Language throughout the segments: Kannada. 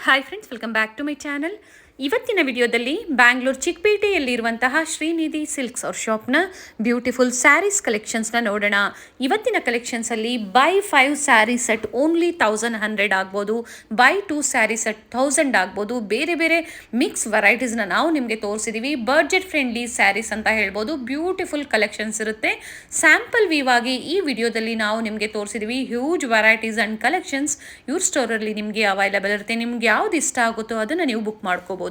Hi friends, welcome back to my channel. ಇವತ್ತಿನ ವಿಡಿಯೋದಲ್ಲಿ ಬ್ಯಾಂಗ್ಳೂರ್ ಚಿಕ್ಕಪೇಟೆಯಲ್ಲಿರುವಂತಹ ಶ್ರೀನಿಧಿ ಸಿಲ್ಕ್ಸ್ ಅವ್ರ ಶಾಪ್ನ ಬ್ಯೂಟಿಫುಲ್ ಸ್ಯಾರೀಸ್ ಕಲೆಕ್ಷನ್ಸ್ನ ನೋಡೋಣ. ಇವತ್ತಿನ ಕಲೆಕ್ಷನ್ಸಲ್ಲಿ ಬೈ 5 ಸ್ಯಾರಿ ಸೆಟ್ ಓನ್ಲಿ 1100 ಆಗ್ಬೋದು, ಬೈ 2 ಸ್ಯಾರಿ ಸೆಟ್ 1000 ಆಗ್ಬೋದು. ಬೇರೆ ಬೇರೆ ಮಿಕ್ಸ್ ವೆರೈಟೀಸ್ನ ನಾವು ನಿಮಗೆ ತೋರಿಸಿದ್ದೀವಿ. ಬಡ್ಜೆಟ್ ಫ್ರೆಂಡ್ಲಿ ಸ್ಯಾರೀಸ್ ಅಂತ ಹೇಳ್ಬೋದು. ಬ್ಯೂಟಿಫುಲ್ ಕಲೆಕ್ಷನ್ಸ್ ಇರುತ್ತೆ. ಸ್ಯಾಂಪಲ್ ವ್ಯೂ ಆಗಿ ಈ ವಿಡಿಯೋದಲ್ಲಿ ನಾವು ನಿಮಗೆ ತೋರಿಸಿದ್ದೀವಿ. ಹ್ಯೂಜ್ ವೆರೈಟೀಸ್ ಆ್ಯಂಡ್ ಕಲೆಕ್ಷನ್ಸ್ ಇವ್ರ ಸ್ಟೋರಲ್ಲಿ ನಿಮಗೆ ಅವೈಲೇಬಲ್ ಇರುತ್ತೆ. ನಿಮ್ಗೆ ಯಾವ್ದು ಇಷ್ಟ ಆಗುತ್ತೋ ಅದನ್ನು ನೀವು ಬುಕ್ ಮಾಡ್ಕೋಬೋದು.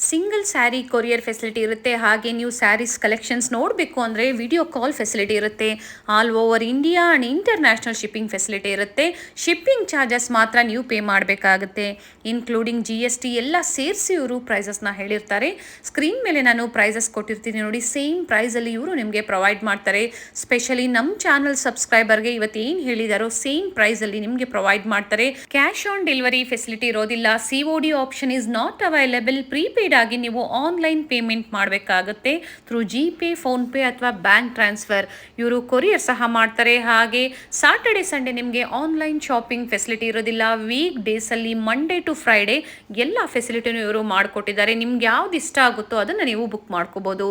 ಸಿಂಗಲ್ ಸ್ಯಾರಿ ಕೊರಿಯರ್ ಫೆಸಿಲಿಟಿ ಇರುತ್ತೆ. ಹಾಗೆ ನೀವು ಸ್ಯಾರೀಸ್ ಕಲೆಕ್ಷನ್ಸ್ ನೋಡಬೇಕು ಅಂದರೆ ವಿಡಿಯೋ ಕಾಲ್ ಫೆಸಿಲಿಟಿ ಇರುತ್ತೆ. All over India and international shipping facility ಇರುತ್ತೆ. ಶಿಪ್ಪಿಂಗ್ ಚಾರ್ಜಸ್ ಮಾತ್ರ ನೀವು ಪೇ ಮಾಡಬೇಕಾಗುತ್ತೆ. ಇನ್ಕ್ಲೂಡಿಂಗ್ GST ಎಲ್ಲ ಸೇರಿಸಿ ಇವರು ಪ್ರೈಸಸ್ನ ಹೇಳಿರ್ತಾರೆ. ಸ್ಕ್ರೀನ್ ಮೇಲೆ ನಾನು ಪ್ರೈಸಸ್ ಕೊಟ್ಟಿರ್ತೀನಿ ನೋಡಿ. ಸೇಮ್ ಪ್ರೈಸಲ್ಲಿ ಇವರು ನಿಮಗೆ ಪ್ರೊವೈಡ್ ಮಾಡ್ತಾರೆ. ಸ್ಪೆಷಲಿ ನಮ್ಮ ಚಾನಲ್ ಸಬ್ಸ್ಕ್ರೈಬರ್ಗೆ ಇವತ್ತು ಏನು ಹೇಳಿದಾರೋ ಸೇಮ್ ಪ್ರೈಸಲ್ಲಿ ನಿಮಗೆ ಪ್ರೊವೈಡ್ ಮಾಡ್ತಾರೆ. ಕ್ಯಾಶ್ ಆನ್ ಡೆಲಿವರಿ ಫೆಸಿಲಿಟಿ ಇರೋದಿಲ್ಲ. COD option is not available. Prepaid ಆಗಿ ನೀವು ಆನ್ಲೈನ್ ಪೇಮೆಂಟ್ ಮಾಡಬೇಕಾಗುತ್ತೆ ಥ್ರೂ GPay, ಫೋನ್ಪೇ ಅಥವಾ ಬ್ಯಾಂಕ್ ಟ್ರಾನ್ಸ್ಫರ್. ಇವರು ಕೊರಿಯರ್ ಸಹ ಮಾಡ್ತಾರೆ. ಹಾಗೆ ಸಾಟರ್ಡೆ ಸಂಡೇ ನಿಮಗೆ ಆನ್ಲೈನ್ ಶಾಪಿಂಗ್ ಫೆಸಿಲಿಟಿ ಇರೋದಿಲ್ಲ. ವೀಕ್ ಡೇಸಲ್ಲಿ ಮಂಡೇ ಟು ಫ್ರೈಡೇ ಎಲ್ಲ ಫೆಸಿಲಿಟಿನೂ ಇವರು ಮಾಡಿಕೊಟ್ಟಿದ್ದಾರೆ. ನಿಮ್ಗೆ ಯಾವ್ದು ಇಷ್ಟ ಆಗುತ್ತೋ ಅದನ್ನು ನೀವು ಬುಕ್ ಮಾಡ್ಕೋಬೋದು.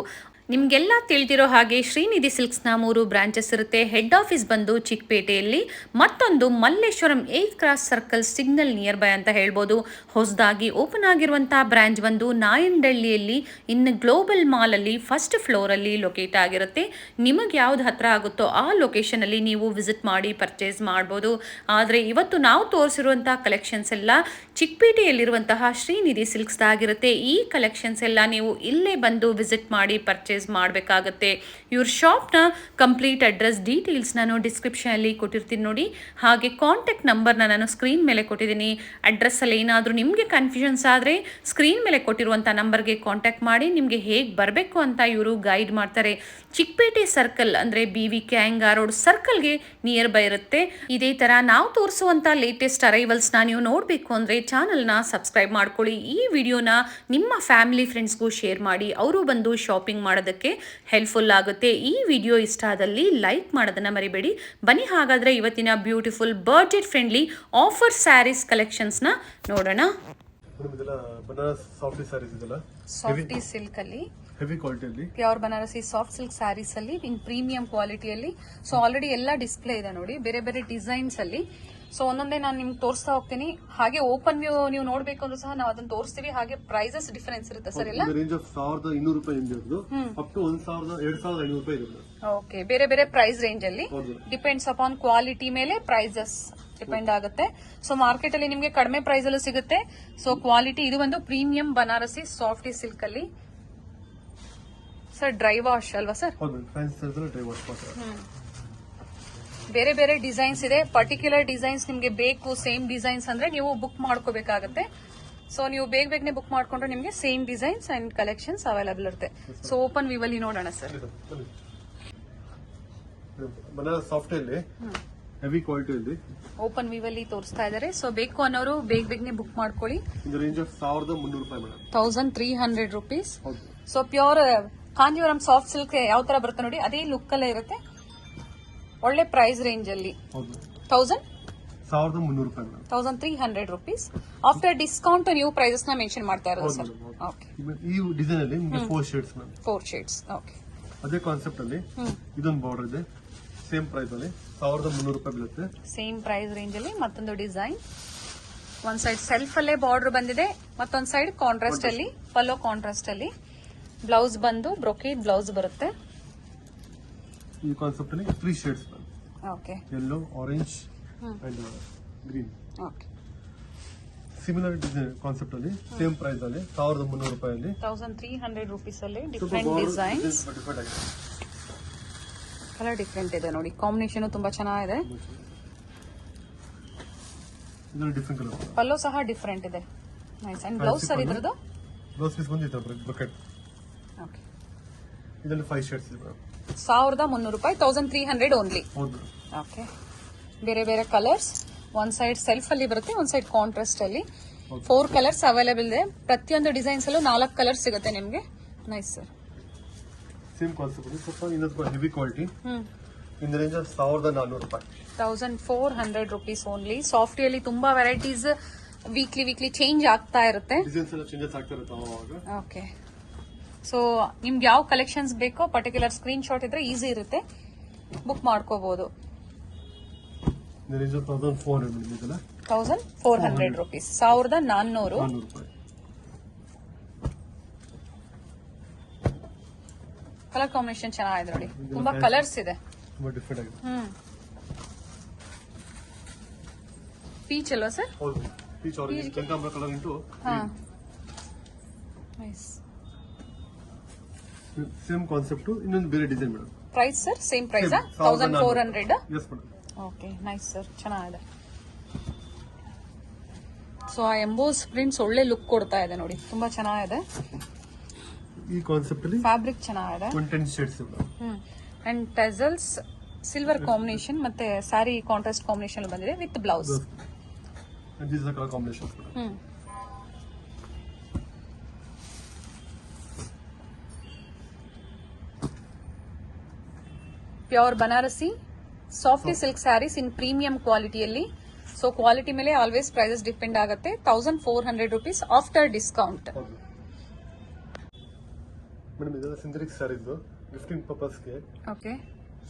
ನಿಮಗೆಲ್ಲ ತಿಳಿದಿರೋ ಹಾಗೆ ಶ್ರೀನಿಧಿ ಸಿಲ್ಕ್ಸ್ನ 3 ಬ್ರಾಂಚಸ್ ಇರುತ್ತೆ. ಹೆಡ್ ಆಫೀಸ್ ಬಂದು ಚಿಕ್ಕಪೇಟೆಯಲ್ಲಿ, ಮತ್ತೊಂದು Malleshwaram 8 cross circle signal near by ಅಂತ ಹೇಳ್ಬೋದು. ಹೊಸದಾಗಿ ಓಪನ್ ಆಗಿರುವಂಥ ಬ್ರಾಂಚ್ ಬಂದು ನಾಯಂಡಹಳ್ಳಿಯಲ್ಲಿ, ಇನ್ನು ಗ್ಲೋಬಲ್ ಮಾಲಲ್ಲಿ ಫಸ್ಟ್ ಫ್ಲೋರಲ್ಲಿ ಲೊಕೇಟ್ ಆಗಿರುತ್ತೆ. ನಿಮಗೆ ಯಾವ್ದು ಹತ್ರ ಆಗುತ್ತೋ ಆ ಲೊಕೇಶನಲ್ಲಿ ನೀವು ವಿಸಿಟ್ ಮಾಡಿ ಪರ್ಚೇಸ್ ಮಾಡ್ಬೋದು. ಆದರೆ ಇವತ್ತು ನಾವು ತೋರಿಸಿರುವಂಥ ಕಲೆಕ್ಷನ್ಸ್ ಎಲ್ಲ ಚಿಕ್ಕಪೇಟೆಯಲ್ಲಿರುವಂತಹ ಶ್ರೀನಿಧಿ ಸಿಲ್ಕ್ಸ್ದಾಗಿರುತ್ತೆ. ಈ ಕಲೆಕ್ಷನ್ಸ್ ಎಲ್ಲ ನೀವು ಇಲ್ಲೇ ಬಂದು ವಿಸಿಟ್ ಮಾಡಿ ಪರ್ಚೇಸ್ ಮಾಡಬೇಕಾಗತ್ತೆ. ಇವ್ರ ಶಾಪ್ನ ಕಂಪ್ಲೀಟ್ ಅಡ್ರೆಸ್ ಡೀಟೇಲ್ಸ್ ನಾನು ಡಿಸ್ಕ್ರಿಪ್ಷನಲ್ಲಿ ಕೊಟ್ಟಿರ್ತೀನಿ ನೋಡಿ. ಹಾಗೆ ಕಾಂಟ್ಯಾಕ್ಟ್ ನಂಬರ್ನ ನಾನು ಸ್ಕ್ರೀನ್ ಮೇಲೆ ಕೊಟ್ಟಿದ್ದೀನಿ. ಅಡ್ರೆಸ್ಸಲ್ಲಿ ಏನಾದರೂ ನಿಮಗೆ ಕನ್ಫ್ಯೂಷನ್ಸ್ ಆದರೆ ಸ್ಕ್ರೀನ್ ಮೇಲೆ ಕೊಟ್ಟಿರುವಂಥ ನಂಬರ್ಗೆ ಕಾಂಟ್ಯಾಕ್ಟ್ ಮಾಡಿ ನಿಮಗೆ ಹೇಗೆ ಬರಬೇಕು ಅಂತ ಇವರು ಗೈಡ್ ಮಾಡ್ತಾರೆ. ಚಿಕ್ಕಪೇಟೆ ಸರ್ಕಲ್ ಅಂದರೆ BVK ಅಯ್ಯಂಗಾರ್ ರೋಡ್ ಸರ್ಕಲ್ಗೆ ನಿಯರ್ ಬೈ ಇರುತ್ತೆ. ಇದೇ ಥರ ನಾವು ತೋರಿಸುವಂಥ ಲೇಟೆಸ್ಟ್ ಅರೈವಲ್ಸ್ನ ನೀವು ನೋಡಬೇಕು ಅಂದರೆ ಚಾನಲ್ನ ಸಬ್ಸ್ಕ್ರೈಬ್ ಮಾಡ್ಕೊಳ್ಳಿ. ಈ ವಿಡಿಯೋನ ನಿಮ್ಮ ಫ್ಯಾಮಿಲಿ ಫ್ರೆಂಡ್ಸ್ಗೂ ಶೇರ್ ಮಾಡಿ. ಅವರು ಬಂದು ಶಾಪಿಂಗ್ ಮಾಡೋದಕ್ಕೆ ಹೆಲ್ಪ್ಫುಲ್ ಆಗುತ್ತೆ. ಈ ವಿಡಿಯೋ ಇಷ್ಟ ಆದಲ್ಲಿ ಲೈಕ್ ಮಾಡೋದನ್ನು ಮರಿಬೇಡಿ. ಬನ್ನಿ ಹಾಗಾದರೆ ಇವತ್ತಿನ beautiful budget friendly offer sarees ಕಲೆಕ್ಷನ್ಸ್ನ ನೋಡೋಣ. ಸಾಫ್ಟಿ ಸಿಲ್ಕ್ ಅಲ್ಲಿ ಹೆವಿ ಕ್ವಾಲಿಟಿಯಲ್ಲಿ pure Banarasi soft silk sarees ಅಲ್ಲಿ ಇನ್ ಪ್ರೀಮಿಯಂ ಕ್ವಾಲಿಟಿಯಲ್ಲಿ. ಸೊ ಆಲ್ರೆಡಿ ಎಲ್ಲ ಡಿಸ್ಪ್ಲೇ ಇದೆ ನೋಡಿ, ಬೇರೆ ಬೇರೆ ಡಿಸೈನ್ಸ್ ಅಲ್ಲಿ. ಸೊ ಒಂದೊಂದೇ ನಾನು ನಿಮ್ಗೆ ತೋರಿಸ್ತಾ ಹೋಗ್ತೀನಿ. ಹಾಗೆ ಓಪನ್ ವ್ಯೂ ನೀವು ನೋಡ್ಬೇಕು ಅಂದ್ರೂ ಸಹ ನಾವು ಅದನ್ನ ತೋರಿಸ್ತೀವಿ. ಹಾಗೆ ಪ್ರೈಸಸ್ ಡಿಫರೆನ್ಸ್ ಇರುತ್ತೆ ಸರ್ ಎಲ್ಲ. ರೇಂಜ್ ಆಫ್ 1200 ರೂಪಾಯಿಂದ ಹಿಡಿದು ಅಪ್ ಟು 2500 ರೂಪಾಯಿ ಇರುತ್ತೆ. ಓಕೆ, ಬೇರೆ ಬೇರೆ ಪ್ರೈಸ್ ರೇಂಜ್ ಅಲ್ಲಿ ಡಿಪೆಂಡ್ಸ್ ಅಪಾನ್ ಕ್ವಾಲಿಟಿ ಮೇಲೆ ಪ್ರೈಸಸ್ ಡಿಪೆಂಡ್ ಆಗುತ್ತೆ. ಸೊ ಮಾರ್ಕೆಟ್ ಅಲ್ಲಿ ನಿಮ್ಗೆ ಕಡಿಮೆ ಪ್ರೈಸ್ ಅಲ್ಲೂ ಸಿಗುತ್ತೆ. ಸೊ ಕ್ವಾಲಿಟಿ ಇದು ಒಂದು ಪ್ರೀಮಿಯಂ ಬನಾರಸಿ ಸಾಫ್ಟಿ ಸಿಲ್ಕ್ ಅಲ್ಲಿ. ಸರ್ ಡ್ರೈ ವಾಶ್ ಅಲ್ವಾ ಸರ್? ಬೇರೆ ಬೇರೆ ಡಿಸೈನ್ಸ್ ಇದೆ. ಪರ್ಟಿಕ್ಯುಲರ್ ಡಿಸೈನ್ಸ್ ನಿಮ್ಗೆ ಬೇಕು ಸೇಮ್ ಡಿಸೈನ್ಸ್ ಅಂದ್ರೆ ನೀವು ಬುಕ್ ಮಾಡ್ಕೋಬೇಕಾಗತ್ತೆ. ಸೊ ನೀವು ಬೇಗನೆ ಬುಕ್ ಮಾಡ್ಕೊಂಡ್ರೆ ನಿಮ್ಗೆ same designs and collections available ಇರುತ್ತೆ. ಸೊ ಓಪನ್ ವ್ಯೂ ಅಲ್ಲಿ ನೋಡೋಣ ಸರ್. ಬನಾರಸ್ ಸಾಫ್ಟ್ ಅಲ್ಲಿ ಹೆವಿ ಕ್ವಾಲಿಟಿ ಅಲ್ಲಿ ಓಪನ್ ವ್ಯೂ ಅಲ್ಲಿ ತೋರಿಸ್ತಾ ಇದಾರೆ. ಸೊ ಬೇಕು ಅನ್ನೋರು ಬೇಗನೆ ಬುಕ್ ಮಾಡ್ಕೊಳ್ಳಿ. ಇದು ರೇಂಜ್ ಆಫ್ 1300 ರೂಪಾಯಿ madam. 1300 rupees. So pure Kanjeevaram soft silk ಯಾವ ತರ ಬರುತ್ತೆ ನೋಡಿ, ಅದೇ ಲುಕ್ ಅಲ್ಲೇ ಇರುತ್ತೆ. ಒಳ್ಳೆ ಪ್ರೈಸ್ ರೇಂಜ್ ಅಲ್ಲಿ 1300 ರೂಪಾಯಿ 1300 ರೂಪೀಸ್. ಆಫ್ಟರ್ ಡಿಸ್ಕೌಂಟ್ ನೀವು ಪ್ರೈಸಸ್ ನ ಮೆನ್ಷನ್ ಮಾಡ್ತಾ ಇರೋದು ಸರ್? ಓಕೆ. ಈ ಡಿಸೈನ್ ಅಲ್ಲಿ 4 ಶೇಡ್ಸ್ ಮ್ಯಾಮ್. 4 ಶೇಡ್ಸ್. ಓಕೆ. ಅದೇ ಕಾನ್ಸೆಪ್ಟ್ ಅಲ್ಲಿ ಇದೊಂದು ಬಾರ್ಡರ್ ಇದೆ. ಸೇಮ್ ಪ್ರೈಸ್ ಅಲ್ಲಿ 1300 ರೂಪಾಯಿ ಬೀಳುತ್ತೆ. ಸೇಮ್ ಪ್ರೈಸ್ ರೇಂಜ್ ಅಲ್ಲಿ ಮತ್ತೊಂದು ಡಿಸೈನ್. ಒಂದ್ ಸೈಡ್ ಸೆಲ್ಫ್ ಅಲ್ಲೇ ಬಾರ್ಡರ್ ಬಂದಿದೆ, ಮತ್ತೊಂದ್ ಸೈಡ್ ಕಾಂಟ್ರಾಸ್ಟ್ ಅಲ್ಲಿ ಪಲ್ಲೋ ಕಾಂಟ್ರಾಸ್ಟ್ ಅಲ್ಲಿ. ಬ್ಲೌಸ್ ಬಂದು ಬ್ರೊಕೇಡ್ ಬ್ಲೌಸ್ ಬರುತ್ತೆ. ಈ ಕಾನ್ಸೆಪ್ಟ್ ಅಲ್ಲಿ 3 shades. Okay. Yellow, orange and green. Okay. Similar design concept ಅಲ್ಲಿ ಸೇಮ್ ಪ್ರೈಸ್ ಅಲ್ಲಿ 1300 ರೂಪಾಯಿ 1300 ರೂಪೀಸ್ ಅಲ್ಲಿ ಡಿಫರೆಂಟ್ ಡಿಸೈನ್ಸ್. ಕಲರ್ ಡಿಫರೆಂಟ್ ಇದೆ ನೋಡಿ, ಕಾಂಬಿನೇಷನ್ ತುಂಬಾ ಚೆನ್ನಾಗಿದೆ. ಇದು ಡಿಫರೆಂಟ್ ಕಲರ್. ಪಲ್ಲೋ ಸಹ ಡಿಫರೆಂಟ್ ಇದೆ. ನೈಸ್. ಅಂಡ್ ಬ್ಲೌಸ್ ಸರ್ ಇದ್ರದ್ದು ಬ್ಲೌಸ್ ಪೀಸ್ ಬಂದಿದೆ ಬ್ರೊಕೆಟ್. ಓಕೆ. ಇದರಲ್ಲಿ 5 ಶೇಡ್ಸ್ ಇದೆ. 1300 ರೂಪಾಯಿ 1300 ಓನ್ಲಿ. ಹೌದು. ಓಕೆ. ಬೇರೆ ಬೇರೆ ಕಲರ್ಸ್. ಒಂದ್ ಸೈಡ್ ಸೆಲ್ಫ್ ಅಲ್ಲಿ ಬರುತ್ತೆ, ಒಂದ್ ಸೈಡ್ ಕಾಂಟ್ರಾಸ್ಟ್ ಅಲ್ಲಿ. 4 ಕಲರ್ಸ್ ಅವೈಲೇಬಲ್ ಇದೆ. ಪ್ರತಿಯೊಂದು ಡಿಸೈನ್ಸ್ ಅಲ್ಲೂ 4 ಕಲರ್ಸ್ ಸಿಗುತ್ತೆ ನಿಮ್ಗೆ. Nice sir. ಸೇಮ್ ಕಾನ್ಸೆಪ್ಟ್ ಸ್ವಲ್ಪ ಇನ್ನೊಂದು heavy quality. In the range of 1400 ರೂಪಾಯಿ. 1400 ರೂಪೀಸ್ ಓನ್ಲಿ. ಸಾಫ್ಟಿಯಲ್ಲಿ ತುಂಬಾ ವೆರೈಟೀಸ್ ವೀಕ್ಲಿ ಚೇಂಜ್ ಆಗ್ತಾ ಇರುತ್ತೆ. ಡಿಸೈನ್ಸ್ ಎಲ್ಲ ಚೇಂಜಸ್ ಆಗ್ತಾ ಇರುತ್ತೆ ಅವಾಗ. ಓಕೆ, ಸೊ ನಿಮ್ಗೆ ಯಾವ ಕಲೆಕ್ಷನ್ಸ್ ಬೇಕೋ ಪರ್ಟಿಕ್ಯುಲರ್ ಸ್ಕ್ರೀನ್ ಶಾಟ್ ಇದ್ರೆ ಈಸಿ ಇರುತ್ತೆ, ಬುಕ್ ಮಾಡ್ಕೋಬಹುದು. ರೇಂಜ್ 1400 ಇದೆಲ್ಲ 1400 ರುಪೀಸ್, 1400 ರೂಪಾಯಿ. ಕಲರ್ ಕಾಂಬಿನೇಷನ್ ಚೆನ್ನಾಗಿದೆ ನೋಡಿ, ತುಂಬಾ ಕಲರ್ಸ್ ಇದೆ. ತುಂಬಾ ಡಿಫರೆಂಟ್ ಆಗಿದೆ. ಪೀಚ್ ಅಲ್ವಾ ಸರ್? ಹೌದು, ಪೀಚ್ ಆರೆಂಜ್ ಕನಕಾಂಬರ ಕಲರ್ ಇಂಟು ನೈಸ್. ಸೇಮ್ ಕಾನ್ಸೆಪ್ಟ್, ಇನ್ನೊಂದು ಬೇರೆ design madam. Price sir same price 1400? Yes madam. Okay, nice sir, ಚೆನ್ನಾಗಿದೆ. ಸೊ ಆ ಎಂಬೋಸ್ ಪ್ರಿಂಟ್ಸ್ ಒಳ್ಳೆ ಲುಕ್ ಕೊಡ್ತಾ ಇದೆ ನೋಡಿ, ತುಂಬಾ ಚೆನ್ನಾಗಿದೆ. ಈ ಕಾನ್ಸೆಪ್ಟ್ ಅಲ್ಲಿ ಫ್ಯಾಬ್ರಿಕ್ ಚೆನ್ನಾಗಿದೆ. 110 ಶೇಡ್ಸ್ ಇದೆ. ಅಂಡ್ ಟೆಸಲ್ಸ್ ಸಿಲ್ವರ್ ಕಾಂಬಿನೇಷನ್ ಮತ್ತೆ ಸ್ಯಾರಿ ಕಾಂಟ್ರಾಸ್ಟ್ ಕಾಂಬಿನೇಷನ್ ಬಂದಿದೆ with blouse. And these are color combinations. Pure Banarasi softy silk sarees in premium ಕ್ವಾಲಿಟಿಯಲ್ಲಿ. ಸೊ ಕ್ವಾಲಿಟಿ ಮೇಲೆ ಆಲ್ವೇಸ್ ಪ್ರೈಸಸ್ ಡಿಪೆಂಡ್ ಆಗುತ್ತೆ. 1400 ರುಪೀಸ್ ಆಫ್ಟರ್ ಡಿಸ್ಕೌಂಟ್. ಮೇಡಮ್ ಇದೆಲ್ಲ ಸಿಂಥೆಟಿಕ್ ಸ್ಯಾರೀಸ್ ಗಿಫ್ಟಿಂಗ್ ಪರ್ಪಸ್ಗೆ. ಓಕೆ,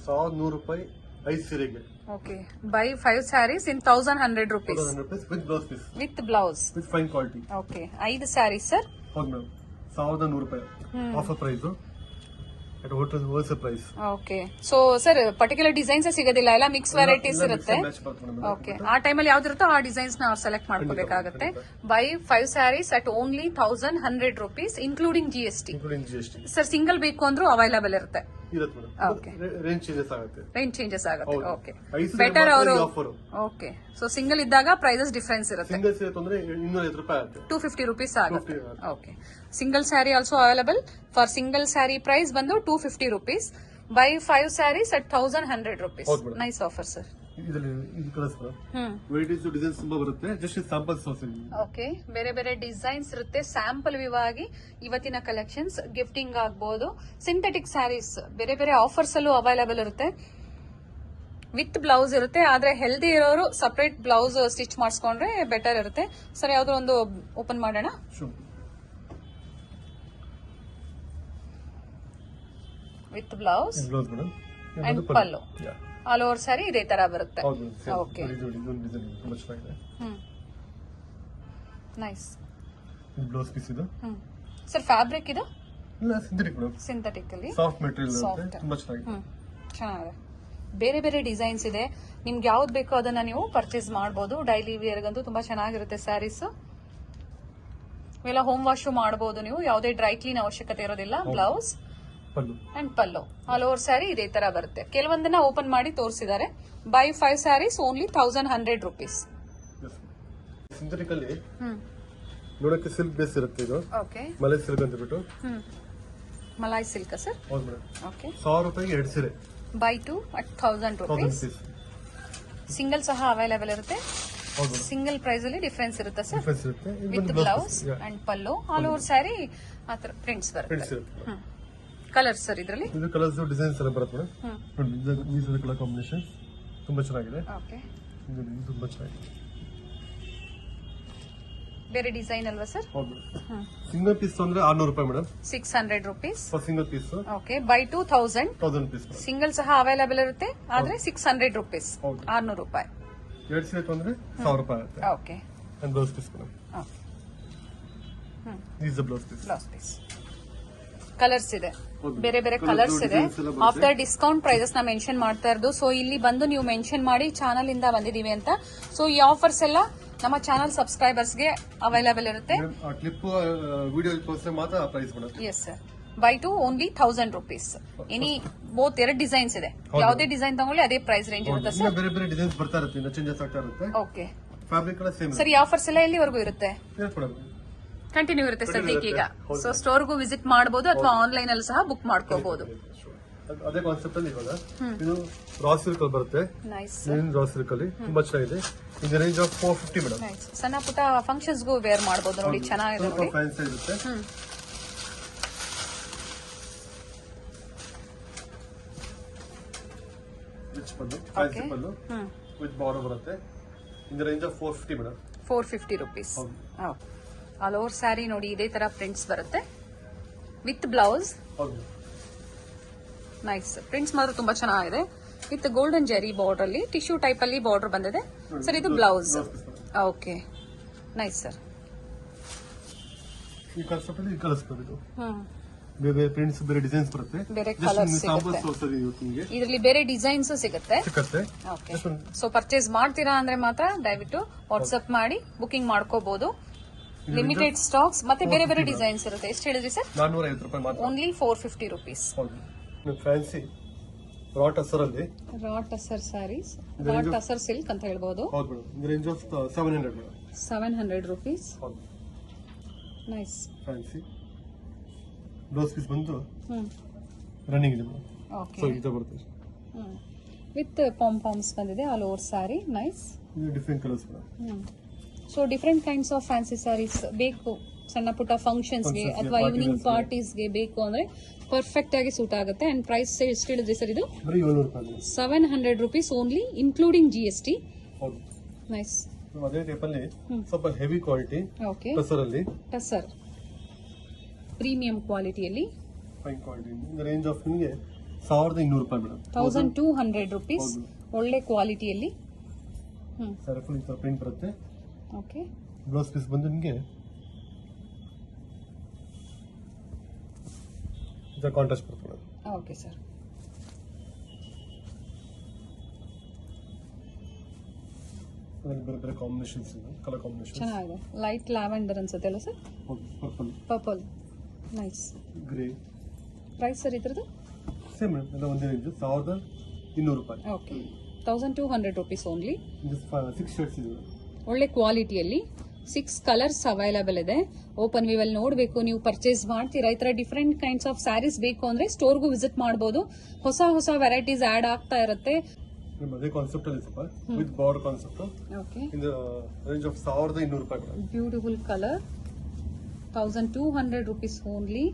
1100 ರೂಪಾಯಿ 5 ಸೀರೆಗೆ. Okay, by 5 sarees in 1100 rupees with blouse piece. With blouse with fine quality. Okay, 5 sarees sir. ಹೌದು ಮೇಡಮ್, 1100 ರೂಪಾಯಿ offer price at wholesale price. Okay, so sir particular designs ಸಿಗೋದಿಲ್ಲ, ಎಲ್ಲ ಮಿಕ್ಸ್ ವೆರೈಟೀಸ್ ಇರುತ್ತೆ. ಓಕೆ, ಆ ಟೈಮಲ್ಲಿ ಯಾವ್ದಿರುತ್ತೋ ಆ ಡಿಸೈನ್ಸ್ ನಾವು ಸೆಲೆಕ್ಟ್ ಮಾಡ್ಕೋಬೇಕಾಗುತ್ತೆ. Buy 5 saris at only 1100 rupees including GST. Sir single ಬೇಕು ಅಂದ್ರೂ ಅವೈಲಬಲ್ ಇರುತ್ತೆ. ಓಕೆ, ರೇಂಜ್ ಚೇಂಜಸ್ ಆಗುತ್ತೆ. ಓಕೆ, ಬೆಟರ್ ಅವರು. ಓಕೆ, ಸೊ ಸಿಂಗಲ್ ಇದ್ದಾಗ ಪ್ರೈಸಸ್ ಡಿಫರೆನ್ಸ್ ಇರುತ್ತೆ. ಸಿಂಗಲ್ ಸೀರೆ ತಂದ್ರೆ 250 ರೂಪಾಯಿ ಆಗುತ್ತೆ, 250 ರುಪೀಸ್ ಆಗುತ್ತೆ. Okay, single sari also available. For single sari price ಬಂದು 250 rupees. Buy 5 saris at 1100 rupees. Nice offer sir. ಇದು ಕಲರ್ಸ್ ವೆರೈಟೀಸ್ ಡಿಸೈನ್ಸ್ ತುಂಬಾ ಬರುತ್ತೆ. ಜಸ್ಟ್ ಸ್ಯಾಂಪಲ್ಸ್ ತೋರಿಸ್ತೀನಿ. ಓಕೆ, ಬೇರೆ ಬೇರೆ ಡಿಸೈನ್ಸ್ ಇರುತ್ತೆ. ಸ್ಯಾಂಪಲ್ ವಿವಾಗಿ ಇವತ್ತಿನ ಕಲೆಕ್ಷನ್ಸ್ ಗಿಫ್ಟಿಂಗ್ ಆಗ್ಬಹುದು. ಸಿಂಥೆಟಿಕ್ ಸ್ಯಾರೀಸ್ ಬೇರೆ ಬೇರೆ ಆಫರ್ಸ್ ಅಲ್ಲೂ ಅವೈಲಬಲ್ ಇರುತ್ತೆ. ವಿತ್ ಬ್ಲೌಸ್ ಇರುತ್ತೆ, ಆದ್ರೆ ಹೆಲ್ದಿ ಇರೋರು ಸಪರೇಟ್ ಬ್ಲೌಸ್ ಸ್ಟಿಚ್ ಮಾಡಿಸ್ಕೊಂಡ್ರೆ ಬೆಟರ್ ಇರುತ್ತೆ. ಸರ್ ಯಾವ್ದೋ ಒಂದು ಓಪನ್ ಮಾಡೋಣ. With blouse and pallu all over sari ಇದೇ ತರ ಬರುತ್ತೆ. Okay, nice. ಬ್ಲೌಸ್ ಪೀಸ್ ಇದು ಸರ್ ಫ್ಯಾಬ್ರಿಕ್ ಇದು ಸಿಂಥೆಟಿಕ್ ಅಲ್ಲಿ ಸಾಫ್ಟ್ ಮೆಟೀರಿಯಲ್ ತುಂಬಾ ಚೆನ್ನಾಗಿದೆ. ಚೆನ್ನಾಗಿದೆ. ಬೇರೆ ಬೇರೆ ಡಿಸೈನ್ಸ್ ಇದೆ, ನಿಮ್ಗೆ ಯಾವ್ದು ಬೇಕೋ ಅದನ್ನ ನೀವು ಪರ್ಚೇಸ್ ಮಾಡಬಹುದು. ಡೈಲಿ ವೇರ್ಗಂತೂ ತುಂಬಾ ಚೆನ್ನಾಗಿರುತ್ತೆ ಸ್ಯಾರೀಸ್. ಇವೆಲ್ಲ ಹೋಮ್ ವಾಶ್ ಮಾಡಬಹುದು ನೀವು, ಯಾವುದೇ ಡ್ರೈ ಕ್ಲೀನ್ ಅವಶ್ಯಕತೆ ಇರೋದಿಲ್ಲ. Blouse and pallu all over sari ಇದೇ ತರ ಬರುತ್ತೆ. ಕೆಲವೊಂದನ್ನ ಓಪನ್ ಮಾಡಿ ತೋರಿಸಿದ್ದಾರೆ. Buy 5 saris only 1100 rupees. Synthetic ಅಲ್ಲಿ ನೋಡಕ್ಕೆ ಸಿಲ್ಕ್ ಬೇಸ್ ಇರುತ್ತೆ. ಇದು ಓಕೆ, ಮಲೈ ಸಿಲ್ಕ್ ಅಂತ ಬಿಟ್ಟು ಮಲಾಯ್ ಸಿಲ್ಕ್ ಸರ್. ಹೌದು ಮೇಡಮ್. ಓಕೆ, 1000 ರೂಪಾಯಿಗೆ 2 ಸೀರೆ. By 2 at 1000 rupees. ಸಿಂಗಲ್ ಸಹ ಅವೈಲೇಬಲ್ ಇರುತ್ತೆ. ಸಿಂಗಲ್ ಪ್ರೈಸ್ ಅಲ್ಲಿ ಡಿಫರೆನ್ಸ್ ಇರುತ್ತೆ sir. With blouse and pallu all over sari ಆತರ ಪ್ರಿಂಟ್ಸ್ ಬರುತ್ತೆ. ಕಲರ್ಸ್ ಸರ್ ಇದರಲ್ಲಿ. ಇದು ಕಲರ್ಸ್ ಡಿಸೈನ್ಸ್ ಎಲ್ಲ ಬರುತ್ತೆ ಮೇಡಮ್. ಈ ಕಲರ್ ಕಾಂಬಿನೇಷನ್ ತುಂಬಾ ಚೆನ್ನಾಗಿದೆ. ಓಕೆ, ಇದು ತುಂಬಾ ಚೆನ್ನಾಗಿದೆ. ಬೇರೆ ಡಿಸೈನ್ ಅಲ್ವಾ ಸರ್? ಹೌದು. ಸಿಂಗಲ್ ಪೀಸ್ ಅಂದ್ರೆ 600 ರೂಪಾಯಿ madam. 600 rupees for single piece. Okay, buy 1000 piece. Single ಸಹ ಅವೈಲಬಲ್ ಇರುತ್ತೆ, ಆದ್ರೆ 600 ರುಪೀಸ್, 600 ರೂಪಾಯಿ. 2 ಸೀರೆ ತಂದ್ರೆ 1000 ರೂಪಾಯಿ ಆಗುತ್ತೆ. Okay, and blouse piece madam. Is the blouse piece. Colours ಇದೆ, ಬೇರೆ ಬೇರೆ ಕಲರ್ಸ್ ಇದೆ. ಆಫ್ಟರ್ ಡಿಸ್ಕೌಂಟ್ ಪ್ರೈಸಸ್ ನ ಮೆನ್ಷನ್ ಮಾಡ್ತಾ ಇರೋದು. ಸೊ ಇಲ್ಲಿ ಬಂದು ನೀವು ಮೆನ್ಷನ್ ಮಾಡಿ ಚಾನಲ್ ಇಂದ ಬಂದಿದೀವಿ ಅಂತ. ಸೊ ಈ ಆಫರ್ಸ್ ಎಲ್ಲ ನಮ್ಮ ಚಾನಲ್ ಸಬ್ಸ್ಕ್ರೈಬರ್ಸ್ ಗೆ ಅವೈಲಬಲ್ ಇರುತ್ತೆ. ಕ್ಲಿಪ್ ವಿಡಿಯೋ ತೋರಿಸಿದ್ರೆ ಮಾತ್ರ ಪ್ರೈಸ್ ಬರುತ್ತೆ. Yes sir, by 2 only 1000 rupees. Any both 2 designs ಇದೆ, ಯಾವುದೇ ಡಿಸೈನ್ ತಗೊಳ್ಳಿ ಅದೇ ಪ್ರೈಸ್ ರೇಂಜ್ ಇರುತ್ತೆ ಸರ್. ಬೇರೆ ಬೇರೆ ಡಿಸೈನ್ಸ್ ಬರ್ತಾ ಇರುತ್ತೆ, ಚೇಂಜಸ್ ಆಗ್ತಾ ಇರುತ್ತೆ. ಓಕೆ, ಫ್ಯಾಬ್ರಿಕ್ ಎಲ್ಲ ಸೇಮ್. ಸರ್ ಈ ಆಫರ್ಸ್ ಎಲ್ಲ ಎಲ್ಲಿವರೆಗೂ ಇರುತ್ತೆ? ಕಂಟಿನ್ಯೂ ಇರುತ್ತೆ ಸದ್ಯಕ್ಕೆ ಈಗ. ಸೊ ಸ್ಟೋರ್ಗೂ ವಿಸಿಟ್ ಮಾಡಬಹುದು ಅಥವಾ ಆನ್ಲೈನ್ ಅಲ್ಲಿ ಸಹ ಬುಕ್ ಮಾಡ್ಕೋಬಹುದು. ಅದೇ ಕಾನ್ಸೆಪ್ಟ್ ಅಲ್ಲಿ ಇವಾಗ ಇದು ರಾ ಸಿಲ್ಕ್ ಅಲ್ಲಿ ಬರುತ್ತೆ. ನೈಸ್, ರಾ ಸಿಲ್ಕ್ ಅಲ್ಲಿ ತುಂಬಾ ಚೆನ್ನಾಗಿದೆ. ಇನ್ ದ ರೇಂಜ್ ಆಫ್ 450 ಮೇಡಮ್. ಸಣ್ಣ ಪುಟ್ಟ ಫಂಕ್ಷನ್ಸ್ ಗೂ ವೇರ್ ಮಾಡಬಹುದು ನೋಡಿ, ಚೆನ್ನಾಗಿದೆ ನೋಡಿ. ಫ್ಯಾನ್ಸಿ ಇರುತ್ತೆ. Rich pallu, fancy pallu with border ಬರುತ್ತೆ. In the range of 450 madam. 450 rupees. ಹೌದು. ಆಲ್ ಓವರ್ ಸ್ಯಾರಿ ನೋಡಿ ಇದೇ ತರ ಪ್ರಿಂಟ್ಸ್ ಬರುತ್ತೆ ವಿತ್ ಬ್ಲೌಸ್. ಹೌದು. ನೈಸ್ ಪ್ರಿಂಟ್ಸ್ ಮಾತ್ರ ತುಂಬಾ ಚೆನ್ನಾಗಿದೆ. ವಿತ್ ಗೋಲ್ಡನ್ ಜೆರಿ ಬಾರ್ಡರ್ ಅಲ್ಲಿ ಟಿಶ್ಯೂ ಟೈಪ್ ಅಲ್ಲಿ ಬಾರ್ಡರ್ ಬಂದಿದೆ ಸರ್. ಇದು ಬ್ಲೌಸ್. Okay nice sir. ಈ ಕಾನ್ಸೆಪ್ಟ್ ಅಲ್ಲಿ ಕಳಿಸ್ಬೋದು. ಬೇರೆ ಬೇರೆ ಪ್ರಿಂಟ್ಸ್, ಬೇರೆ ಡಿಸೈನ್ಸ್ ಬರುತ್ತೆ. ಬೇರೆ ಕಲರ್ಸ್ ಇದರಲ್ಲಿ ಬೇರೆ ಡಿಸೈನ್ಸ್ ಸಿಗುತ್ತೆ. ಓಕೆ, ಸೊ ಪರ್ಚೇಸ್ ಮಾಡ್ತೀರಾ ಅಂದ್ರೆ ಮಾತ್ರ ದಯವಿಟ್ಟು ವಾಟ್ಸ್ಆಪ್ ಮಾಡಿ ಬುಕಿಂಗ್ ಮಾಡ್ಕೋಬಹುದು. ಲಿಮಿಟೆಡ್ ಸ್ಟಾಕ್ಸ್ ಮತ್ತೆ ಬೇರೆ ಬೇರೆ ಡಿಸೈನ್ಸ್ ಇರುತ್ತೆ. ಎಷ್ಟು ಹೇಳಿದ್ರಿ ಸರ್? 450 ರೂಪಾಯಿ ಮಾತ್ರ. Only 450 rupees. Fancy raw tussar ಅಲ್ಲಿ raw tussar saris, raw tussar silk ಅಂತ ಹೇಳ್ಬೋದು. ಹೌದು madam. In range of 700 madam. 700 rupees. ಹೌದು. ನೈಸ್. ಫ್ಯಾನ್ಸಿ ಬ್ಲೌಸ್ ಪೀಸ್ ಬಂದು ರನ್ನಿಂಗ್ ಇದೆ ಮೇಡಮ್. ಓಕೆ, ಸೊ ಇದು ಬರುತ್ತೆ. ವಿತ್ ಪಾಮ್ಸ್ ಬಂದಿದೆ ಆಲ್ ಓವರ್ ಸ್ಯಾರಿ. ನೈಸ್. ಇದು different colours madam. So different kinds of fancy saris ಬೇಕು ಸಣ್ಣ ಪುಟ್ಟ ಫಂಕ್ಷನ್ಸ್ಗೆ ಅಥವಾ ಈವ್ನಿಂಗ್ ಪಾರ್ಟೀಸ್ಗೆ ಬೇಕು ಅಂದ್ರೆ ಪರ್ಫೆಕ್ಟ್ ಆಗಿ ಸೂಟ್ ಆಗುತ್ತೆ. ಅಂಡ್ ಪ್ರೈಸ್ ಎಷ್ಟು ಹೇಳಿದ್ರಿ ಸರ್? ಇದು 700 rupees only including GST. Nice. ಅದೇ ಟೈಪ್ ಅಲ್ಲಿ ಸ್ವಲ್ಪ ಹೆವಿ ಕ್ವಾಲಿಟಿ. ಓಕೆ, ಟಸರ್ ಅಲ್ಲಿ ಟಸರ್ ಪ್ರೀಮಿಯಂ ಕ್ವಾಲಿಟಿಯಲ್ಲಿ fine quality. In range of ನಿಮಗೆ 1200 ರೂಪಾಯಿ ಮೇಡಮ್. 1200 ರುಪೀಸ್. ಒಳ್ಳೆ ಕ್ವಾಲಿಟಿಯಲ್ಲಿ. ಸರ್ ಫುಲ್ ಈ ತರ ಪ್ರಿಂಟ್ ಬರುತ್ತೆ. ಓಕೆ, ಬ್ಲೌಸ್ ಪೀಸ್ ಬಂದು ನಿಮಗೆ ಇದರ ಕಾಂಟ್ರಾಸ್ಟ್ ಬರುತ್ತೆ. Okay sir. ಅದರಲ್ಲಿ ಬೇರೆ ಬೇರೆ ಕಾಂಬಿನೇಷನ್ಸ್ ಇದೆ, ಕಲರ್ ಕಾಂಬಿನೇಷನ್ ಚೆನ್ನಾಗಿದೆ. ಲೈಟ್ ಲ್ಯಾವೆಂಡರ್ ಅನ್ಸುತ್ತೆ ಅಲ್ಲ sir? Purple, purple. Nice. Grey. Price sir ಇದ್ರದ್ದು? ಸೇಮ್ ಮೇಡಮ್, ಎಲ್ಲ ಒಂದೇ ರೇಂಜ್. 1200 ರೂಪಾಯಿ. Okay, 1200 rupees only. 6 ಶೇಡ್ಸ್ ಇದೆ. ಒಳ್ಳೆ ಕ್ವಾಲಿಟಿಯಲ್ಲಿ 6 ಕಲರ್ಸ್ ಅವೈಲಬಲ್ ಇದೆ. ಓಪನ್ ವ್ಯೂ ಅಲ್ಲಿ ನೋಡಬೇಕು, ನೀವು ಪರ್ಚೇಸ್ ಮಾಡ್ತೀರಾ, ಈ ತರ ಡಿಫರೆಂಟ್ ಕೈಂಡ್ಸ್ ಆಫ್ ಸ್ಯಾರೀಸ್ ಬೇಕು ಅಂದ್ರೆ ಸ್ಟೋರ್ಗೂ ವಿಸಿಟ್ ಮಾಡಬಹುದು. ಹೊಸ ಹೊಸ ವೆರೈಟೀಸ್ ಆಡ್ ಆಗ್ತಾ ಇರುತ್ತೆ. ಅದೇ ಕಾನ್ಸೆಪ್ಟ್ ಅಲ್ಲಿ ಸ್ವಲ್ಪ with border concept. Okay, in the range of 1200 ರೂಪಾಯಿ. Beautiful colour. 1200 rupees only.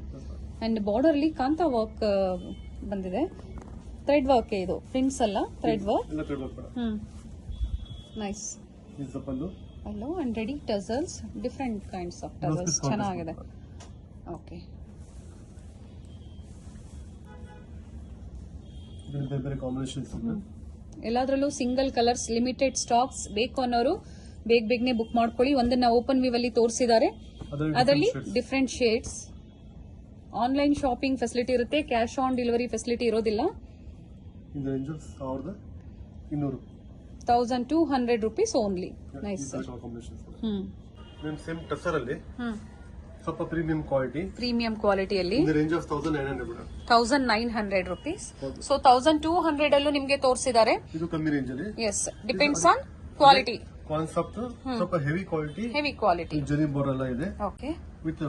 And border ಅಲ್ಲಿ ಕಾಂತಾ ವರ್ಕ್ ಬಂದಿದೆ. ಥ್ರೆಡ್ ವರ್ಕ್ ಇದು, ಪ್ರಿಂಟ್ಸ್ ಅಲ್ಲ, ಥ್ರೆಡ್ ವರ್ಕ್. ಎಲ್ಲ ಥ್ರೆಡ್ ವರ್ಕ್. ನೈಸ್. ಇದು pallu. Pallu and ready tassels, different kinds of tassels ಚೆನ್ನಾಗಿದೆ. ಓಕೆ, ಬೇರೆ ಬೇರೆ ಕಾಂಬಿನೇಷನ್ಸ್ ಇದೆ. ಎಲ್ಲಾದ್ರಲ್ಲೂ ಸಿಂಗಲ್ ಕಲರ್ಸ್, ಲಿಮಿಟೆಡ್ ಸ್ಟಾಕ್ಸ್ ಬೇಕು ಅನ್ನೋರು ಬೇಗನೆ ಬುಕ್ ಮಾಡ್ಕೊಳ್ಳಿ. ಒಂದನ್ನ ಓಪನ್ ವ್ಯೂ ಅಲ್ಲಿ ತೋರಿಸಿದ್ದಾರೆ, ಅದರಲ್ಲಿ different shades. Online shopping facility ಇರುತ್ತೆ, ಕ್ಯಾಶ್ ಆನ್ ಡೆಲಿವರಿ ಫೆಸಿಲಿಟಿ ಇರೋದಿಲ್ಲ. In range of 1200. 1200 rupees only. Nice sir. Same tussar ಅಲ್ಲಿ ಸ್ವಲ್ಪ ಪ್ರೀಮಿಯಂ ಕ್ವಾಲಿಟಿ. ಪ್ರೀಮಿಯಂ ಕ್ವಾಲಿಟಿಯಲ್ಲಿ in range of 1900. 1900 rupees. So 1200 ಅಲ್ಲೂ ನಿಮಗೆ ತೋರಿಸಿದ್ದಾರೆ. ಇದು ಕಮ್ಮಿ ರೇಂಜ್ ಅಲ್ಲಿ. Yes, depends on quality. Concept ಸ್ವಲ್ಪ heavy quality. Heavy quality. Zari border ಎಲ್ಲ ಇದೆ. ಓಕೆ, ವಿತ್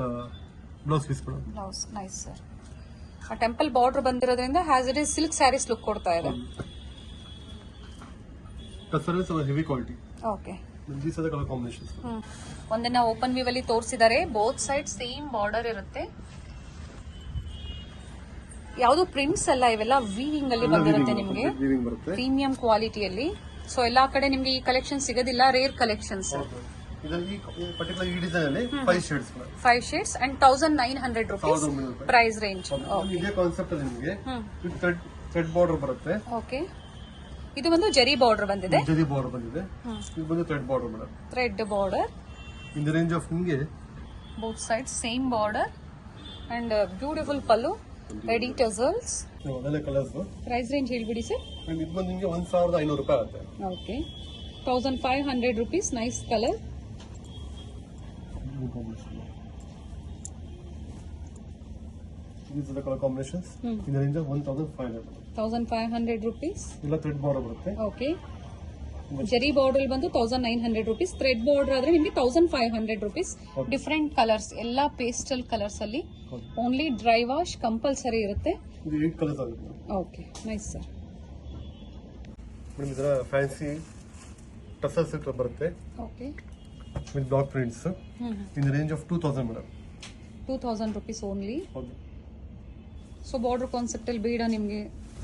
ಬ್ಲೌಸ್ ಪೀಸ್ ಕೂಡ. ಬ್ಲೌಸ್. Nice sir. ಆ ಟೆಂಪಲ್ ಬಾರ್ಡರ್ ಬಂದಿರೋದ್ರಿಂದ has it is silk saris look ಕೊಡ್ತಾ ಇದೆ. ಟಸರ್ ಸ್ವಲ್ಪ heavy quality. Okay, these are the colour combinations. ಒಂದನ್ನ ಓಪನ್ ವ್ಯೂ ಅಲ್ಲಿ ತೋರಿಸಿದ್ದಾರೆ. ಬೋತ್ ಸೈಡ್ ಸೇಮ್ ಬಾರ್ಡರ್ ಇರುತ್ತೆ. ಯಾವುದು ಪ್ರಿಂಟ್ಸ್ ಅಲ್ಲ, ಇವೆಲ್ಲ ವೀವಿಂಗ್ ಅಲ್ಲಿ ಬಂದಿರುತ್ತೆ ನಿಮಗೆ. ಪ್ರೀಮಿಯಂ ಕ್ವಾಲಿಟಿಯಲ್ಲಿ. ಸೊ ಎಲ್ಲಾ ಕಡೆ ನಿಮ್ಗೆ ಈ ಕಲೆಕ್ಷನ್ ಸಿಗೋದಿಲ್ಲ, ರೇರ್ ಕಲೆಕ್ಷನ್ಸ್. ಇದರಲ್ಲಿ ಪರ್ಟಿಕ್ಯುಲರ್ ಈ ಡಿಸೈನ್ ಅಲ್ಲಿ 5 shades. 5 shades and 1900 rupees price range. ಇದೇ ಕಾನ್ಸೆಪ್ಟ್ ಅಲ್ಲಿ ನಿಮಗೆ ಥ್ರೆಡ್ ಬಾರ್ಡರ್ ಬರುತ್ತೆ. ಓಕೆ, ಇದು ಒಂದು ಜರಿ ಬಾರ್ಡರ್ ಬಂದಿದೆ. ಜರಿ ಬಾರ್ಡರ್ ಬಂದಿದೆ. ಇದು ಬಂದು thread border madam. Thread border. In the range of ನಿಮಗೆ both side same border and beautiful pallu, ready tassels. ಅದೆಲ್ಲ ಕಲರ್ಸ್. ಪ್ರೈಸ್ ರೇಂಜ್ ಹೇಳ್ಬಿಡಿ ಸರ್. ಇದು ಬಂದು ನಿಮಗೆ 1500 ರೂಪಾಯಿ ಆಗುತ್ತೆ. ಓಕೆ, 1500 rupees. Nice colour. These are the color combinations. In the range of 1500. 1500 rupees. ಇಲ್ಲ ಥ್ರೆಡ್ ಬಾರ್ಡರ್ ಬರುತ್ತೆ. ಓಕೆ, ಜರಿ ಬಾರ್ಡರ್ ಬಂದು 1900 ರುಪೀಸ್. ಥ್ರೆಡ್ ಬಾರ್ಡರ್ ಆದ್ರೆ ನಿಮಗೆ 1500 ರುಪೀಸ್. ಡಿಫರೆಂಟ್ ಕಲರ್ಸ್, ಎಲ್ಲಾ ಪೇಸ್ಟಲ್ ಕಲರ್ಸ್ ಅಲ್ಲಿ. ಓನ್ಲಿ ಡ್ರೈ ವಾಶ್ ಕಂಪಲ್ಸರಿ ಇರುತ್ತೆ. ಇದು 8 ಕಲರ್ಸ್ ಆಗುತ್ತೆ. Okay, nice sir. ಮೇಡಮ್ ಇದರ ಫ್ಯಾನ್ಸಿ ಟಸಲ್ ಸಿಲ್ಕ್ ಬರುತ್ತೆ. Okay, with block prints. In the range of 2000 madam. 2000 rupees only. ಹೌದು. ಸೊ ಬಾರ್ಡರ್ ಕಾನ್ಸೆಪ್ಟ್ ಅಲ್ಲಿ ಬೇಡ ನಿಮಗೆ,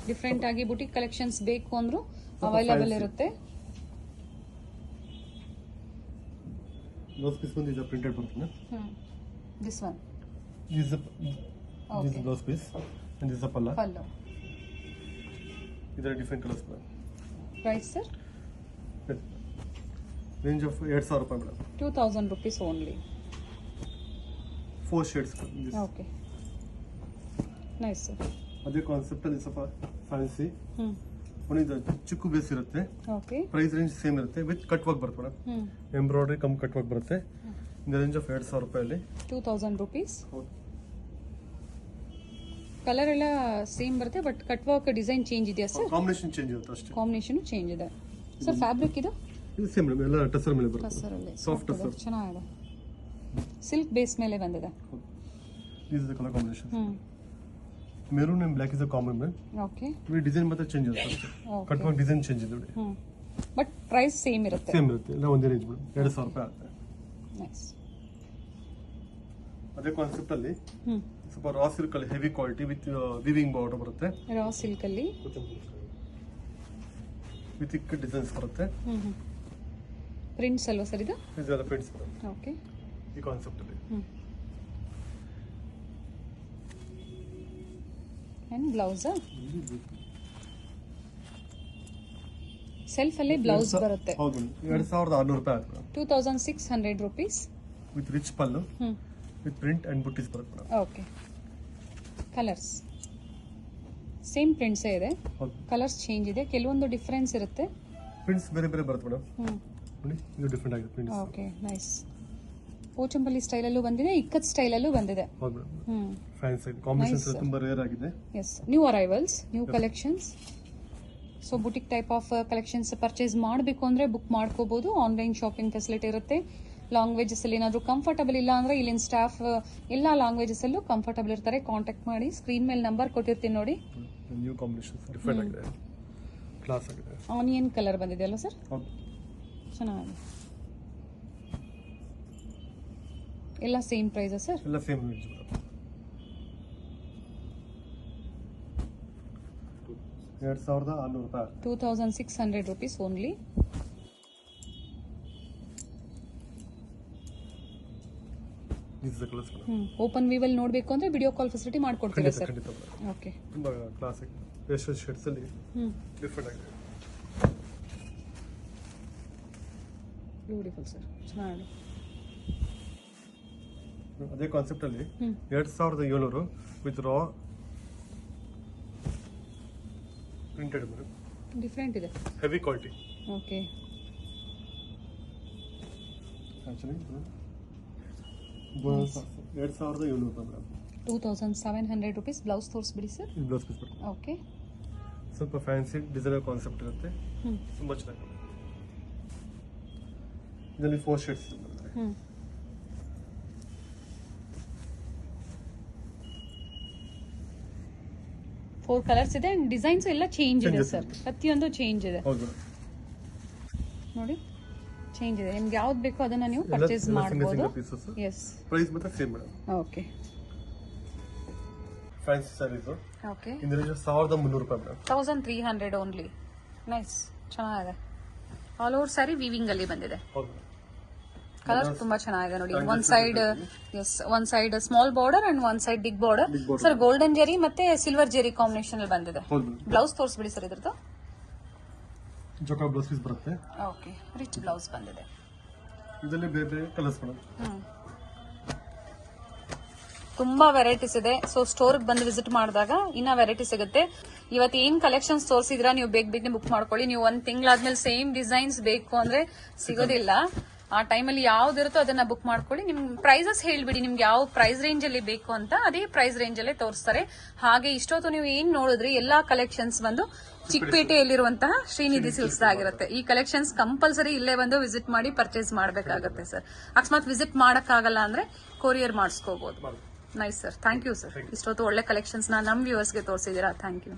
ಡಿಫ್ರೆಂಟ್ ಆಗಿ ಬುಟಿಕ್ ಕಲೆಕ್ಷನ್ಸ್ ಬೇಕು ಅಂದ್ರೂ ಅವೈಲೇಬಲ್ ಇರುತ್ತೆ. ಬ್ಲೌಸ್ ಪೀಸ್ ಬಂದು ಇದು ಪ್ರಿಂಟೆಡ್ ಬರುತ್ತೆ. This one this Okay. Blouse piece and this pallu. Pallu. ಇದರ different colours madam. Price sir range of 2000 ರೂಪಾಯಿ madam. 2000 rupees only. 4 shades. Okay nice sir. ಅದೇ ಕಾನ್ಸೆಪ್ಟ್ ಅಲ್ಲಿ ಸ್ವಲ್ಪ ಫ್ಯಾನ್ಸಿ ಒಂದು ಚಿಕ್ಕು ಬೇಸ್ ಇರುತ್ತೆ. ಓಕೆ ಪ್ರೈಸ್ ರೇಂಜ್ ಸೇಮ್ ಇರುತ್ತೆ ವಿತ್ ಕಟ್ ವರ್ಕ್ ಬರುತ್ತೆ madam. Embroidery cum cut work ಬರುತ್ತೆ. ಇನ್ ರೇಂಜ್ ಆಫ್ 2000 ರೂಪಾಯಲ್ಲಿ 2000 rupees. ಹೌದು. ಕಲರ್ ಎಲ್ಲ ಸೇಮ್ ಬರುತ್ತೆ but cut work design change ಇದೆಯಾ ಸರ್? ಕಾಂಬಿನೇಷನ್ ಚೇಂಜ್ ಇರುತ್ತೆ ಅಷ್ಟೇ. ಕಾಂಬಿನೇಷನ್ ಚೇಂಜ್ ಇದೆ ಸರ್. ಫ್ಯಾಬ್ರಿಕ್ ಇದು ಇದು ಸೇಮ್ ಮೇಡಮ್, ಎಲ್ಲ ಟಸರ್ ಮೇಲೆ ಬರುತ್ತೆ. ಟಸರಲ್ಲಿ ಸಾಫ್ಟ್ ಟಸರ್. ಚೆನ್ನಾಗಿದೆ. ಸಿಲ್ಕ್ ಬೇಸ್ ಮೇಲೆ ಬಂದಿದೆ. This is the colour combination. Maroon and black is the common ma'am. Okay ಈ ಡಿಸೈನ್ ಮಾತ್ರ ಚೇಂಜ್ ಇರುತ್ತೆ ಅಷ್ಟೇ. ಕಟ್ ವರ್ಕ್ ಡಿಸೈನ್ ಚೇಂಜ್ ಇದೆ ನೋಡಿ. ಬಟ್ ಪ್ರೈಸ್ ಸೇಮ್ ಇರುತ್ತೆ. ಸೇಮ್ ಇರುತ್ತೆ, ಎಲ್ಲ ಒಂದೇ ರೇಂಜ್ ಮೇಡಮ್. 2000 ರೂಪಾಯಿ ಆಗುತ್ತೆ. ನೈಸ್. ಅದೇ ಕಾನ್ಸೆಪ್ಟ್ ಅಲ್ಲಿ ಸ್ವಲ್ಪ ರಾ ಸಿಲ್ಕ್ ಅಲ್ಲಿ heavy quality with weaving border ಬರುತ್ತೆ. ರಾ ಸಿಲ್ಕ್ ಅಲ್ಲಿ ವಿತ್ ಇಕ್ ಡಿಸೈನ್ಸ್ ಬರುತ್ತೆ. ಪ್ರಿಂಟ್ಸ್ ಅಲ್ವಾ ಸರ್ ಇದು? ಇದೆಲ್ಲ ಪ್ರಿಂಟ್ಸ್ ಬರುತ್ತೆ ಓಕೆ ಈ ಕಾನ್ಸೆಪ್ಟ್ ಅಲ್ಲಿ. ಅಂಡ್ ಬ್ಲೌಸ್ ಸೆಲ್ಫ್ ಅಲ್ಲಿ ಬ್ಲೌಸ್ ಬರುತ್ತೆ. ಹೌದು 2600 ರೂಪಾಯಿ ಆಗುತ್ತೆ. 2600 rupees with rich pallu with print and buttis ಬರುತ್ತೆ ಮೇಡಮ್. ಓಕೆ ಕಲರ್ಸ್ ಸೇಮ್ ಪ್ರಿಂಟ್ಸೇ ಇದೆ, ಹೌದು. ಕಲರ್ಸ್ ಚೇಂಜ್ ಇದೆ, ಕೆಲವೊಂದು ಡಿಫರೆನ್ಸ್ ಇರುತ್ತೆ. ಪ್ರಿಂಟ್ಸ್ ಬೇರೆ ಬೇರೆ ಬರುತ್ತೆ ಮೇಡಮ್. ನೋಡಿ ಇದು ಡಿಫರೆಂಟ್ ಆಗಿದೆ ಪ್ರಿಂಟ್ಸ್. Okay nice. ಪೋಚಂಪಲ್ಲಿ ಸ್ಟೈಲಲ್ಲೂ ಬಂದಿದೆ, ಇಕ್ಕತ್ ಸ್ಟೈಲಲ್ಲೂ ಬಂದಿದೆ. ಹೌದು ಮೇಡಮ್. ಫ್ಯಾನ್ಸಿ ಕಾಂಬಿನೇಷನ್ಸ್ ತುಂಬಾ ರೇರ್ ಆಗಿದೆ. Yes new arrivals, new collections. So boutique type of collections purchase ಮಾಡಬೇಕು ಅಂದರೆ ಬುಕ್ ಮಾಡ್ಕೋಬಹುದು. ಆನ್ಲೈನ್ ಶಾಪಿಂಗ್ ಫೆಸಿಲಿಟಿ ಇರುತ್ತೆ. ಲ್ಯಾಂಗ್ವೇಜಸ್ ಅಲ್ಲಿ ಏನಾದರೂ ಕಂಫರ್ಟಬಲ್ ಇಲ್ಲ ಅಂದ್ರೆ ಇಲ್ಲಿನ ಸ್ಟಾಫ್ ಎಲ್ಲ ಲ್ಯಾಂಗ್ವೇಜಸ್ ಅಲ್ಲೂ ಕಂಫರ್ಟಬಲ್ ಇರ್ತಾರೆ. ಕಾಂಟ್ಯಾಕ್ಟ್ ಮಾಡಿ. ಸ್ಕ್ರೀನ್ ಮೇಲೆ ನಂಬರ್ ಕೊಟ್ಟಿರ್ತೀನಿ ನೋಡಿ. ನ್ಯೂ ಕಾಂಬಿನೇಷನ್ಸ್ ಡಿಫರೆಂಟ್ ಆಗಿದೆ, ಕ್ಲಾಸ್ ಆಗಿದೆ. ಆನಿಯನ್ ಕಲರ್ ಬಂದಿದೆ ಅಲ್ಲ ಸರ್? ಹೌದು. ಚೆನ್ನಾಗಿದೆ. ಎಲ್ಲ ಸೇಮ್ ಪ್ರೈಸಾ ಸರ್? ಎಲ್ಲ ಸೇಮ್ ರೇಂಜ್ ಮೇಡಮ್. 2600 ರೂಪಾಯಿ. 2600 rupees only. This is colours madam. Open ವಿವಲ್ ನೋಡಬೇಕು ಅಂದ್ರೆ ವಿಡಿಯೋ ಕಾಲ್ ಫೆಸಿಲಿಟಿ ಮಾಡ್ಕೊಡ್ತೀರಾ ಸರ್? ಖಂಡಿತ ಮೇಡಮ್. ಓಕೆ ತುಂಬಾ ಕ್ಲಾಸ್ ಆಗಿದೆ. ಪೇಸ್ಟಲ್ ಶೇಡ್ಸ್ ಅಲ್ಲಿ ಡಿಫರೆಂಟ್ ಆಗಿದೆ. ಬ್ಯೂಟಿಫುಲ್ ಸರ್, ಚೆನ್ನಾಗಿದೆ. ಅದೇ ಕಾನ್ಸೆಪ್ಟ್ ಅಲ್ಲಿ 2700 with raw printed madam. Different ಇದೆ, ಹೆವಿ ಕ್ವಾಲಿಟಿ. ಓಕೆ ಆಕ್ಚುಲಿ 2700 ರೂಪಾಯಿ ಮೇಡಮ್. 2700 rupees. ಬ್ಲೌಸ್ ತೋರಿಸ್ಬಿಡಿ ಸರ್. ಇದು ಬ್ಲೌಸ್ ಪೀಸ್ ಬರುತ್ತೆ. ಓಕೆ ಸ್ವಲ್ಪ ಫ್ಯಾನ್ಸಿ ಡಿಸೈನರ್ ಕಾನ್ಸೆಪ್ಟ್ ಇರುತ್ತೆ. ತುಂಬಾ ಚೆನ್ನಾಗಿದೆ. ಇದರಲ್ಲಿ 4 ಶೇಡ್ಸ್ ಬರುತ್ತೆ. 4 ಕಲರ್ಸ್ ಇದೆ ಅಂಡ್ ಡಿಸೈನ್ಸ್ ಎಲ್ಲ ಚೇಂಜ್ ಇದೆ ಸರ್. ಪ್ರತಿಯೊಂದು ಚೇಂಜ್ ಇದೆ ಹೌದು ನೋಡಿ, ಚೇಂಜ್ ಇದೆ. ನಿಮ್ಗೆ ಯಾವ್ದು ಬೇಕೋ ಅದನ್ನ ನೀವು ಪರ್ಚೇಸ್ ಮಾಡಬಹುದು. ಎಸ್ ಪ್ರೈಸ್ ಮಾತ್ರ same madam. Okay fancy saris okay ಇದರ 1300 ರೂಪಾಯಿ ಮೇಡಮ್. 1300 ಓನ್ಲಿ. ನೈಸ್, ಚೆನ್ನಾಗಿದೆ. ಆಲ್ ಓವರ್ ಸ್ಯಾರಿ ವೀವಿಂಗ್ ಅಲ್ಲಿ ಬಂದಿದೆ. ಹೌದು. ಕಲರ್ ತುಂಬಾ ಚೆನ್ನಾಗಿದೆ ನೋಡಿ. ಒಂದ್ ಸೈಡ್ ಎಸ್, ಒಂದ್ ಸೈಡ್ ಸ್ಮಾಲ್ ಬಾರ್ಡರ್ ಅಂಡ್ ಒಂದ್ side big border. Sir golden zari ಮತ್ತೆ ಸಿಲ್ವರ್ ಜೆರಿ ಕಾಂಬಿನೇಷನ್ ಅಲ್ಲಿ ಬಂದಿದೆ. ಹೌದು. ಬ್ಲೌಸ್ ತೋರಿಸ್ಬಿಡಿ ಸರ್ ಇದ್ರದ್ದು. ಜೊಕಾ ಬ್ಲೌಸ್ ಪೀಸ್ ಬರುತ್ತೆ. ಓಕೆ ರಿಚ್ ಬ್ಲೌಸ್ ಬಂದಿದೆ. ಇದರಲ್ಲಿ ಬೇರೆ ಬೇರೆ ಕಲರ್ಸ್ ಮೇಡಮ್. ತುಂಬಾ ವೆರೈಟೀಸ್ ಇದೆ. ಸೊ ಸ್ಟೋರ್ ಬಂದು ವಿಸಿಟ್ ಮಾಡಿದಾಗ ಇನ್ನ ವೆರೈಟಿ ಸಿಗುತ್ತೆ. ಇವತ್ತು ಏನ್ ಕಲೆಕ್ಷನ್ಸ್ ತೋರಿಸಿದ್ರ ನೀವು ಬೇಗ ಬುಕ್ ಮಾಡ್ಕೊಳ್ಳಿ. ನೀವು ಒಂದ್ ತಿಂಗಳಾದ್ಮೇಲೆ ಸೇಮ್ ಡಿಸೈನ್ಸ್ ಬೇಕು ಅಂದ್ರೆ ಸಿಗೋದಿಲ್ಲ. ಆ ಟೈಮಲ್ಲಿ ಯಾವ್ದಿರುತ್ತೋ ಅದನ್ನ ಬುಕ್ ಮಾಡ್ಕೊಳ್ಳಿ. ನಿಮ್ ಪ್ರೈಸಸ್ ಹೇಳ್ಬಿಡಿ, ನಿಮ್ಗೆ ಯಾವ ಪ್ರೈಸ್ ರೇಂಜ್ ಅಲ್ಲಿ ಬೇಕು ಅಂತ, ಅದೇ ಪ್ರೈಸ್ ರೇಂಜ್ ಅಲ್ಲೇ ತೋರಿಸ್ತಾರೆ. ಹಾಗೆ ಇಷ್ಟೊತ್ತು ನೀವು ಏನ್ ನೋಡಿದ್ರಿ ಎಲ್ಲಾ ಕಲೆಕ್ಷನ್ಸ್ ಬಂದು ಚಿಕ್ಕಪೇಟೆಯಲ್ಲಿರುವಂತಹ ಶ್ರೀನಿಧಿ ಸಿಲ್ಕ್ಸ್ ಆಗಿರುತ್ತೆ. ಈ ಕಲೆಕ್ಷನ್ಸ್ ಕಂಪಲ್ಸರಿ ಇಲ್ಲೇ ಬಂದು ವಿಸಿಟ್ ಮಾಡಿ ಪರ್ಚೇಸ್ ಮಾಡಬೇಕಾಗುತ್ತೆ ಸರ್. ಅಕಸ್ಮಾತ್ ವಿಸಿಟ್ ಮಾಡಕ್ಕಾಗಲ್ಲ ಅಂದ್ರೆ ಕೊರಿಯರ್ ಮಾಡಿಸ್ಕೋಬಹುದು. Nice sir, thank you sir. ಇಷ್ಟೊತ್ತು ಒಳ್ಳೆ ಕಲೆಕ್ಷನ್ಸ್ ನಮ್ ವ್ಯೂವರ್ಸ್ಗೆ ತೋರಿಸಿದೀರಾ. Thank you.